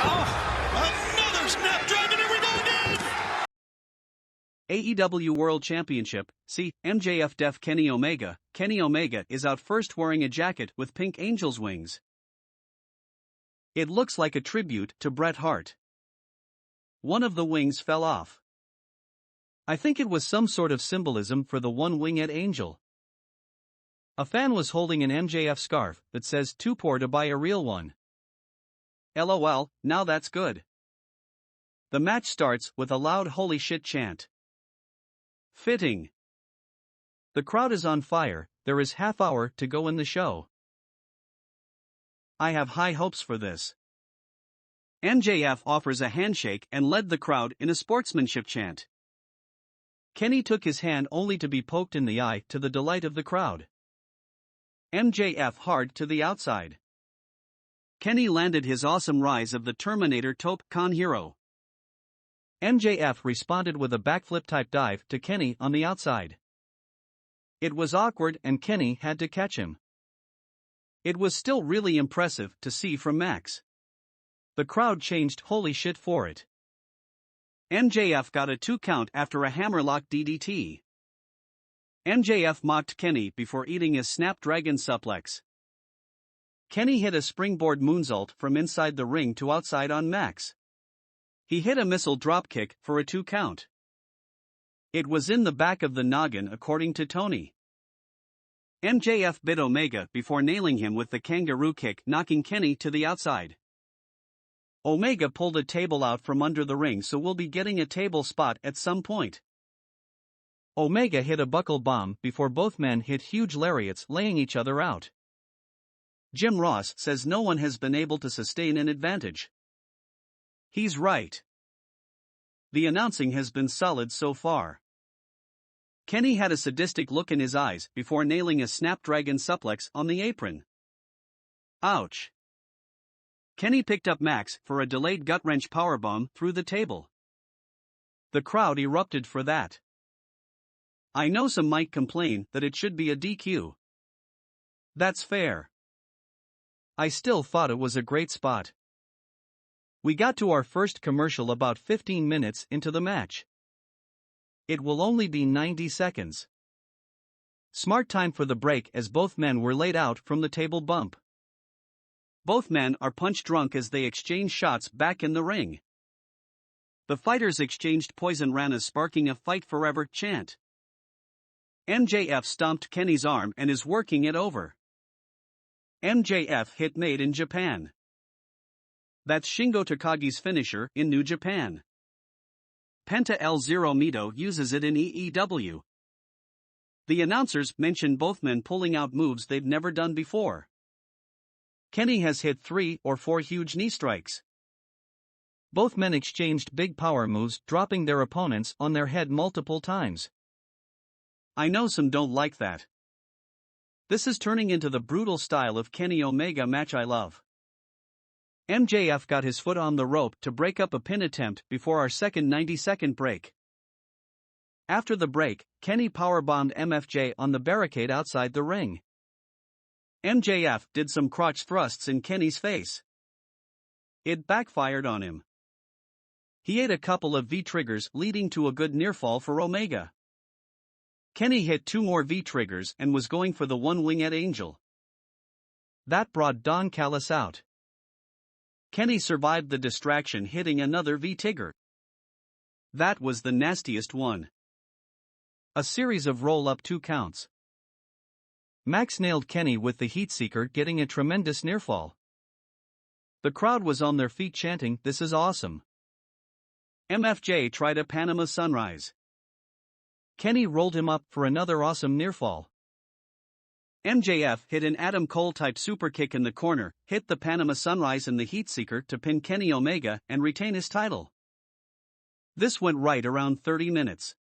Oh, another snapdragon, here we go again! AEW World Championship, see, MJF def Kenny Omega. Kenny Omega is out first wearing a jacket with pink angel's wings. It looks like a tribute to Bret Hart. One of the wings fell off. I think it was some sort of symbolism for the one-winged angel. A fan was holding an MJF scarf that says too poor to buy a real one. LOL, now that's good. The match starts with a loud holy shit chant. Fitting. The crowd is on fire, there is half hour to go in the show. I have high hopes for this. MJF offers a handshake and led the crowd in a sportsmanship chant. Kenny took his hand only to be poked in the eye to the delight of the crowd. MJF hard to the outside. Kenny landed his awesome Rise of the Terminator Top Con Hero. MJF responded with a backflip-type dive to Kenny on the outside. It was awkward and Kenny had to catch him. It was still really impressive to see from Max. The crowd changed holy shit for it. MJF got a 2 count after a hammerlock DDT. MJF mocked Kenny before eating a snapdragon suplex. Kenny hit a springboard moonsault from inside the ring to outside on Max. He hit a missile dropkick for a 2 count. It was in the back of the noggin according to Tony. MJF bit Omega before nailing him with the kangaroo kick, knocking Kenny to the outside. Omega pulled a table out from under the ring, so we'll be getting a table spot at some point. Omega hit a buckle bomb before both men hit huge lariats, laying each other out. Jim Ross says no one has been able to sustain an advantage. He's right. The announcing has been solid so far. Kenny had a sadistic look in his eyes before nailing a snapdragon suplex on the apron. Ouch. Kenny picked up Max for a delayed gut-wrench powerbomb through the table. The crowd erupted for that. I know some might complain that it should be a DQ. That's fair. I still thought it was a great spot. We got to our first commercial about 15 minutes into the match. It will only be 90 seconds. Smart time for the break as both men were laid out from the table bump. Both men are punch drunk as they exchange shots back in the ring. The fighters exchanged poison ranas, sparking a fight forever chant. MJF stomped Kenny's arm and is working it over. MJF hit Made in Japan. That's Shingo Takagi's finisher in New Japan. Penta El Zero Mito uses it in EEW. The announcers mention both men pulling out moves they've never done before. Kenny has hit 3 or 4 huge knee strikes. Both men exchanged big power moves, dropping their opponents on their head multiple times. I know some don't like that. This is turning into the brutal style of Kenny Omega match I love. MJF got his foot on the rope to break up a pin attempt before our second 90-second break. After the break, Kenny powerbombed MFJ on the barricade outside the ring. MJF did some crotch thrusts in Kenny's face. It backfired on him. He ate a couple of V-triggers, leading to a good nearfall for Omega. Kenny hit 2 more V-triggers and was going for the one-winged angel. That brought Don Callis out. Kenny survived the distraction, hitting another V-trigger. That was the nastiest one. A series of roll-up 2 counts. Max nailed Kenny with the Heatseeker, getting a tremendous nearfall. The crowd was on their feet chanting, "This is awesome." MFJ tried a Panama Sunrise. Kenny rolled him up for another awesome nearfall. MJF hit an Adam Cole-type superkick in the corner, hit the Panama Sunrise and the Heatseeker to pin Kenny Omega and retain his title. This went right around 30 minutes.